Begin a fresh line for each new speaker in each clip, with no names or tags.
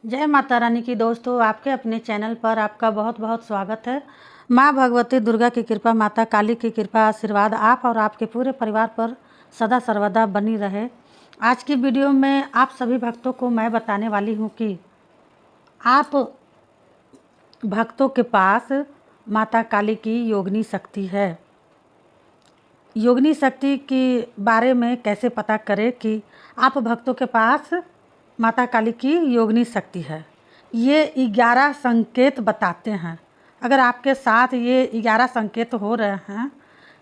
जय माता रानी की दोस्तों, आपके अपने चैनल पर आपका बहुत बहुत स्वागत है। माँ भगवती दुर्गा की कृपा, माता काली की कृपा, आशीर्वाद आप और आपके पूरे परिवार पर सदा सर्वदा बनी रहे। आज की वीडियो में आप सभी भक्तों को मैं बताने वाली हूँ कि आप भक्तों के पास माता काली की योगिनी शक्ति है। योगिनी शक्ति के बारे में कैसे पता करें कि आप भक्तों के पास माता काली की योगिनी शक्ति है। ये 11 संकेत बताते हैं। अगर आपके साथ ये 11 संकेत हो रहे हैं,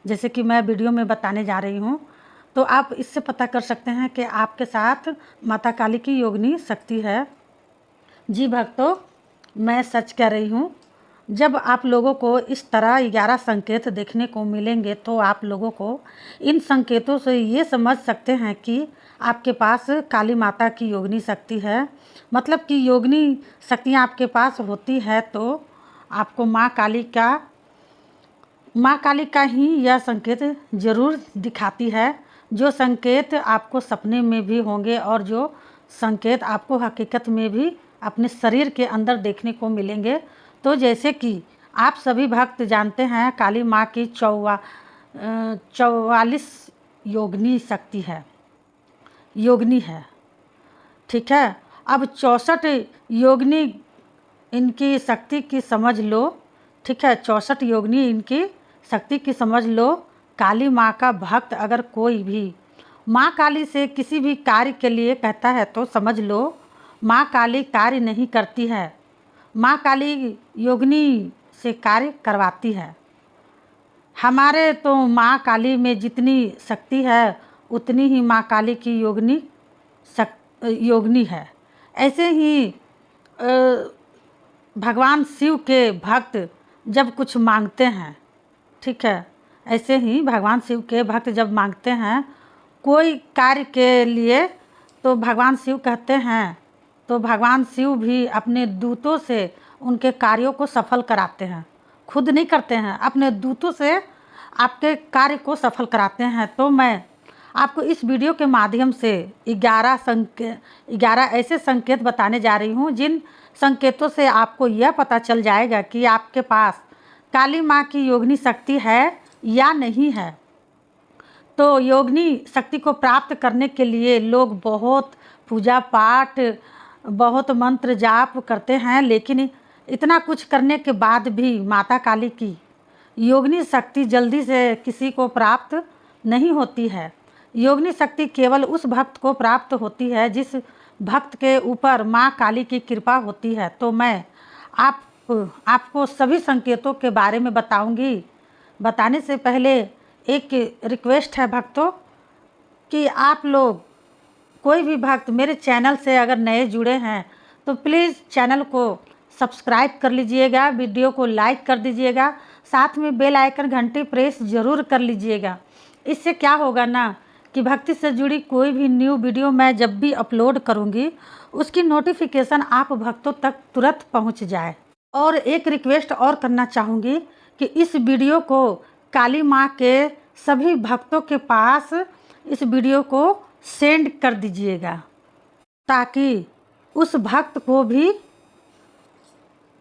जैसे कि मैं वीडियो में बताने जा रही हूँ, तो आप इससे पता कर सकते हैं कि आपके साथ माता काली की योगिनी शक्ति है। जी भक्तों, मैं सच कह रही हूँ। जब आप लोगों को इस तरह 11 संकेत देखने को मिलेंगे तो आप लोगों को इन संकेतों से ये समझ सकते हैं कि आपके पास काली माता की योगिनी शक्ति है। मतलब कि योगिनी शक्तियाँ आपके पास होती है तो आपको माँ काली का ही यह संकेत ज़रूर दिखाती है। जो संकेत आपको सपने में भी होंगे और जो संकेत आपको हकीकत में भी अपने शरीर के अंदर देखने को मिलेंगे। तो जैसे कि आप सभी भक्त जानते हैं, काली माँ की 44 योगिनी शक्ति है, योगिनी है, ठीक है। अब 64 योगिनी इनकी शक्ति की समझ लो, ठीक है। 64 योगिनी इनकी शक्ति की समझ लो। काली माँ का भक्त अगर कोई भी माँ काली से किसी भी कार्य के लिए कहता है तो समझ लो माँ काली कार्य नहीं करती है, माँ काली योगिनी से कार्य करवाती है। हमारे तो माँ काली में जितनी शक्ति है उतनी ही माँ काली की योगिनी है। ऐसे ही भगवान शिव के भक्त जब कुछ मांगते हैं, ठीक है, ऐसे ही भगवान शिव के भक्त जब मांगते हैं कोई कार्य के लिए तो भगवान शिव कहते हैं, तो भगवान शिव भी अपने दूतों से उनके कार्यों को सफल कराते हैं। खुद नहीं करते हैं, अपने दूतों से आपके कार्य को सफल कराते हैं। तो मैं आपको इस वीडियो के माध्यम से 11 ऐसे संकेत बताने जा रही हूँ जिन संकेतों से आपको यह पता चल जाएगा कि आपके पास काली माँ की योगिनी शक्ति है या नहीं है। तो योगिनी शक्ति को प्राप्त करने के लिए लोग बहुत पूजा पाठ, बहुत मंत्र जाप करते हैं, लेकिन इतना कुछ करने के बाद भी माता काली की योगिनी शक्ति जल्दी से किसी को प्राप्त नहीं होती है। योगिनी शक्ति केवल उस भक्त को प्राप्त होती है जिस भक्त के ऊपर माँ काली की कृपा होती है। तो मैं आपको सभी संकेतों के बारे में बताऊंगी। बताने से पहले एक रिक्वेस्ट है भक्तों कि आप लोग कोई भी भक्त मेरे चैनल से अगर नए जुड़े हैं तो प्लीज़ चैनल को सब्सक्राइब कर लीजिएगा, वीडियो को लाइक कर दीजिएगा, साथ में बेल आइकन घंटी प्रेस ज़रूर कर लीजिएगा। इससे क्या होगा ना कि भक्ति से जुड़ी कोई भी न्यू वीडियो मैं जब भी अपलोड करूँगी उसकी नोटिफिकेशन आप भक्तों तक तुरंत पहुँच जाए। और एक रिक्वेस्ट और करना चाहूँगी कि इस वीडियो को काली माँ के सभी भक्तों के पास इस वीडियो को सेंड कर दीजिएगा ताकि उस भक्त को भी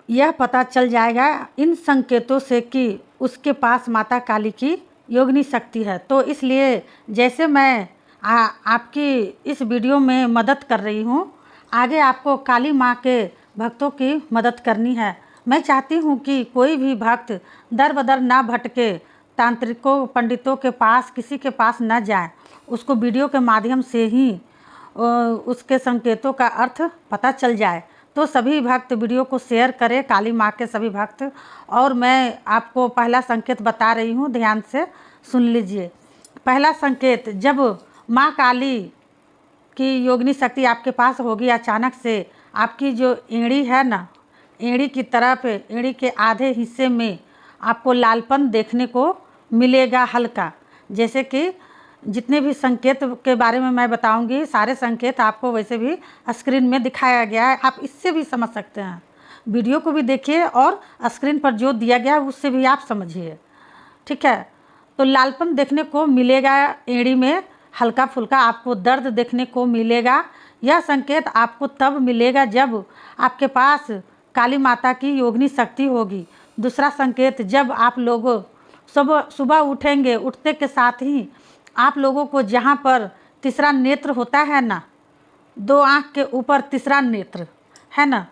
यह पता चल जाएगा इन संकेतों से कि उसके पास माता काली की योगिनी शक्ति है। तो इसलिए जैसे मैं आपकी इस वीडियो में मदद कर रही हूँ, आगे आपको काली माँ के भक्तों की मदद करनी है। मैं चाहती हूँ कि कोई भी भक्त दर बदर ना भटके, तांत्रिकों पंडितों के पास किसी के पास ना जाए, उसको वीडियो के माध्यम से ही उसके संकेतों का अर्थ पता चल जाए। तो सभी भक्त वीडियो को शेयर करें, काली माँ के सभी भक्त। और मैं आपको पहला संकेत बता रही हूँ, ध्यान से सुन लीजिए। पहला संकेत, जब माँ काली की योगिनी शक्ति आपके पास होगी, अचानक से आपकी जो एड़ी है ना, एड़ी की तरफ, एड़ी के आधे हिस्से में आपको लालपन देखने को मिलेगा हल्का। जैसे कि जितने भी संकेत के बारे में मैं बताऊंगी सारे संकेत आपको वैसे भी स्क्रीन में दिखाया गया है, आप इससे भी समझ सकते हैं। वीडियो को भी देखिए और स्क्रीन पर जो दिया गया है उससे भी आप समझिए, ठीक है। तो लालपन देखने को मिलेगा, एड़ी में हल्का फुल्का आपको दर्द देखने को मिलेगा यह संकेत आपको तब मिलेगा जब आपके पास काली माता की योगिनी शक्ति होगी। दूसरा संकेत, जब आप लोग सुबह उठेंगे, उठते के साथ ही आप लोगों को जहाँ पर तीसरा नेत्र होता है ना, 2 आँख के ऊपर तीसरा नेत्र है ना।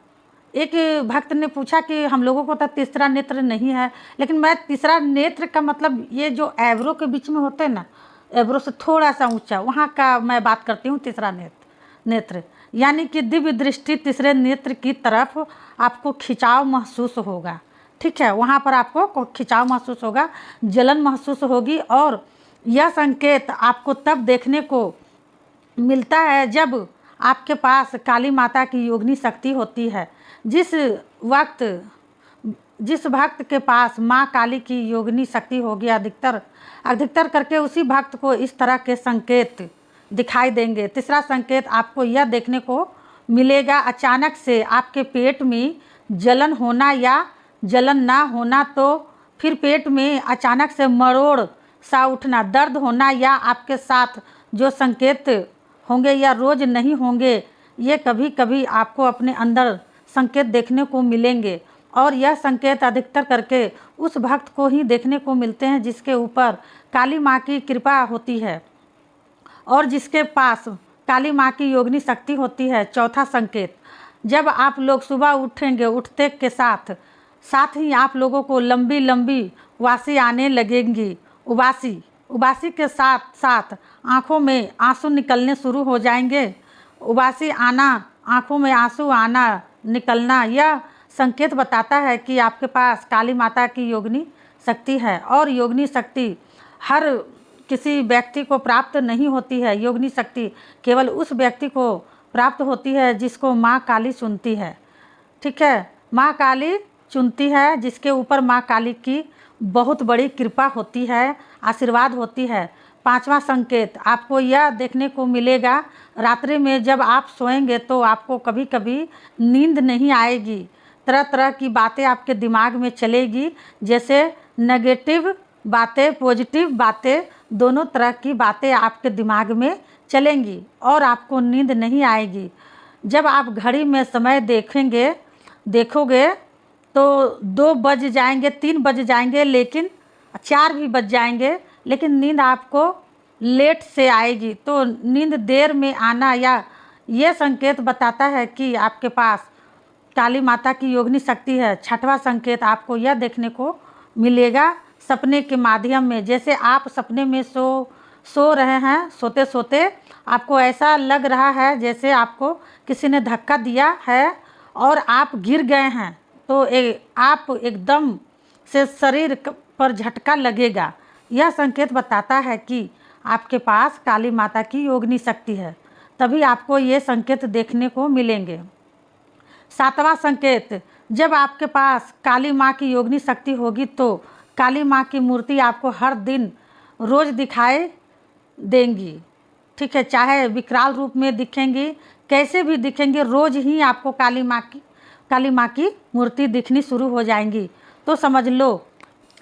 एक भक्त ने पूछा कि हम लोगों को तो तीसरा नेत्र नहीं है, लेकिन मैं तीसरा नेत्र का मतलब ये जो एब्रो के बीच में होते हैं ना, एब्रो से थोड़ा सा ऊंचा, वहाँ का मैं बात करती हूँ। तीसरा नेत्र यानी कि दिव्य दृष्टि तीसरे नेत्र की तरफ आपको खिंचाव महसूस होगा। ठीक है, वहाँ पर आपको खिंचाव महसूस होगा, जलन महसूस होगी। और यह संकेत आपको तब देखने को मिलता है जब आपके पास काली माता की योगिनी शक्ति होती है। जिस भक्त के पास माँ काली की योगिनी शक्ति होगी, अधिकतर करके उसी भक्त को इस तरह के संकेत दिखाई देंगे। तीसरा संकेत आपको यह देखने को मिलेगा, अचानक से आपके पेट में जलन होना या जलन ना होना, तो फिर पेट में अचानक से मरोड़ सा उठना, दर्द होना, या आपके साथ जो संकेत होंगे या रोज़ नहीं होंगे, ये कभी कभी आपको अपने अंदर संकेत देखने को मिलेंगे। और यह संकेत अधिकतर करके उस भक्त को ही देखने को मिलते हैं जिसके ऊपर काली माँ की कृपा होती है और जिसके पास काली माँ की योगिनी शक्ति होती है। चौथा संकेत, जब आप लोग सुबह उठेंगे, उठते के साथ ही आप लोगों को लंबी लंबी उबासी आने लगेंगी। उबासी के साथ साथ आँखों में आंसू निकलने शुरू हो जाएंगे। उबासी आना, आँखों में आंसू आना निकलना, यह संकेत बताता है कि आपके पास काली माता की योगिनी शक्ति है। और योगिनी शक्ति हर किसी व्यक्ति को प्राप्त नहीं होती है। योगिनी शक्ति केवल उस व्यक्ति को प्राप्त होती है जिसको माँ काली चुनती है। ठीक है, माँ काली चुनती है, जिसके ऊपर माँ काली की बहुत बड़ी कृपा होती है, आशीर्वाद होती है। पांचवा संकेत, आपको यह देखने को मिलेगा, रात्रि में जब आप सोएंगे तो आपको कभी कभी नींद नहीं आएगी। तरह तरह की बातें आपके दिमाग में चलेगी, जैसे नेगेटिव बातें, पॉजिटिव बातें, दोनों तरह की बातें आपके दिमाग में चलेंगी और आपको नींद नहीं आएगी। जब आप घड़ी में समय देखोगे तो 2 बज जाएंगे, 3 बज जाएंगे, लेकिन 4 भी बज जाएंगे, लेकिन नींद आपको लेट से आएगी। तो नींद देर में आना या ये संकेत बताता है कि आपके पास काली माता की योगिनी शक्ति है। छठवां संकेत, आपको यह देखने को मिलेगा सपने के माध्यम में। जैसे आप सपने में सो रहे हैं, सोते सोते आपको ऐसा लग रहा है जैसे आपको किसी ने धक्का दिया है और आप गिर गए हैं, तो आप एकदम से शरीर पर झटका लगेगा। यह संकेत बताता है कि आपके पास काली माता की योगिनी शक्ति है, तभी आपको ये संकेत देखने को मिलेंगे। सातवां संकेत, जब आपके पास काली माँ की योगिनी शक्ति होगी तो काली माँ की मूर्ति आपको हर दिन रोज़ दिखाई देंगी। ठीक है, चाहे विकराल रूप में दिखेंगी, कैसे भी दिखेंगे, रोज़ ही आपको काली माँ की मूर्ति दिखनी शुरू हो जाएंगी। तो समझ लो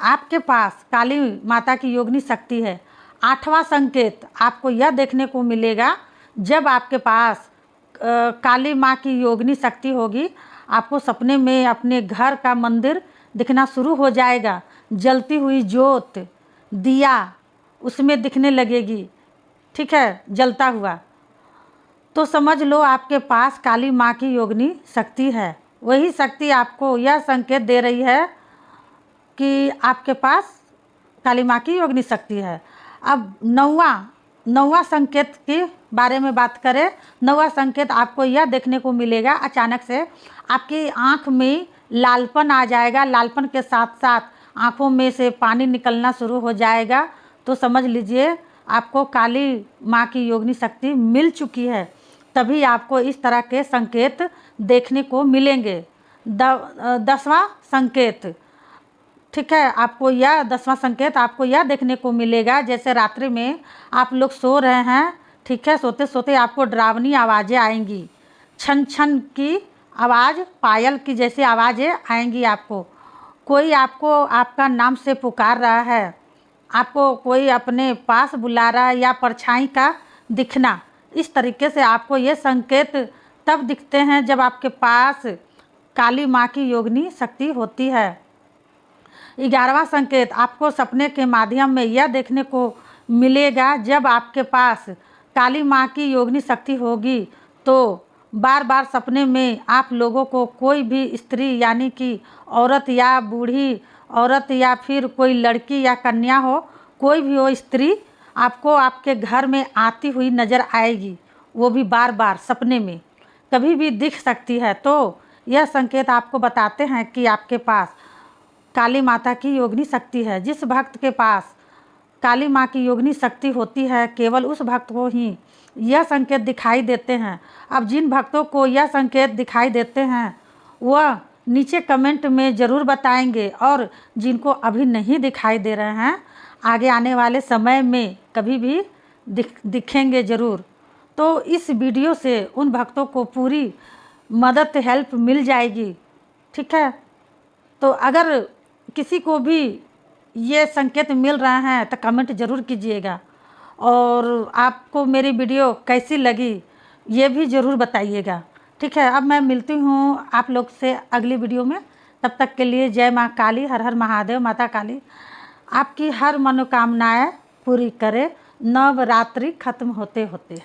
आपके पास काली माता की योगिनी शक्ति है। आठवां संकेत, आपको यह देखने को मिलेगा, जब आपके पास काली माँ की योगिनी शक्ति होगी, आपको सपने में अपने घर का मंदिर दिखना शुरू हो जाएगा। जलती हुई जोत, दिया उसमें दिखने लगेगी। ठीक है, जलता हुआ, तो समझ लो आपके पास काली माँ की योगिनी शक्ति है। वही शक्ति आपको यह संकेत दे रही है कि आपके पास काली माँ की योगिनी शक्ति है। अब नौवां संकेत के बारे में बात करें। नौवां संकेत, आपको यह देखने को मिलेगा, अचानक से आपकी आँख में लालपन आ जाएगा। लालपन के साथ साथ आँखों में से पानी निकलना शुरू हो जाएगा। तो समझ लीजिए आपको काली माँ की योगिनी शक्ति मिल चुकी है, तभी आपको इस तरह के संकेत देखने को मिलेंगे। 10वां संकेत, ठीक है, आपको यह 10वां संकेत आपको यह देखने को मिलेगा, जैसे रात्रि में आप लोग सो रहे हैं। ठीक है, सोते सोते आपको डरावनी आवाज़ें आएंगी, छन छन की आवाज़, पायल की जैसी आवाज़ें आएंगी। आपको कोई आपका नाम से पुकार रहा है, आपको कोई अपने पास बुला रहा है, या परछाई का दिखना, इस तरीके से आपको ये संकेत तब दिखते हैं जब आपके पास काली माँ की योगिनी शक्ति होती है। 11वां संकेत आपको सपने के माध्यम में यह देखने को मिलेगा, जब आपके पास काली माँ की योगिनी शक्ति होगी तो बार बार सपने में आप लोगों को कोई भी स्त्री यानी कि औरत या बूढ़ी औरत या फिर कोई लड़की या कन्या हो, कोई भी हो स्त्री आपको आपके घर में आती हुई नज़र आएगी, वो भी बार बार सपने में कभी भी दिख सकती है। तो यह संकेत आपको बताते हैं कि आपके पास काली माता की योगिनी शक्ति है। जिस भक्त के पास काली माँ की योगिनी शक्ति होती है, केवल उस भक्त को ही यह संकेत दिखाई देते हैं। अब जिन भक्तों को यह संकेत दिखाई देते हैं वह नीचे कमेंट में ज़रूर बताएंगे, और जिनको अभी नहीं दिखाई दे रहे हैं आगे आने वाले समय में कभी भी दिखेंगे ज़रूर। तो इस वीडियो से उन भक्तों को पूरी मदद हेल्प मिल जाएगी, ठीक है। तो अगर किसी को भी ये संकेत मिल रहा है तो कमेंट ज़रूर कीजिएगा, और आपको मेरी वीडियो कैसी लगी ये भी ज़रूर बताइएगा, ठीक है। अब मैं मिलती हूँ आप लोग से अगली वीडियो में, तब तक के लिए जय माँ काली, हर हर महादेव। माता काली आपकी हर मनोकामनाएं पूरी करे। नवरात्रि खत्म होते होते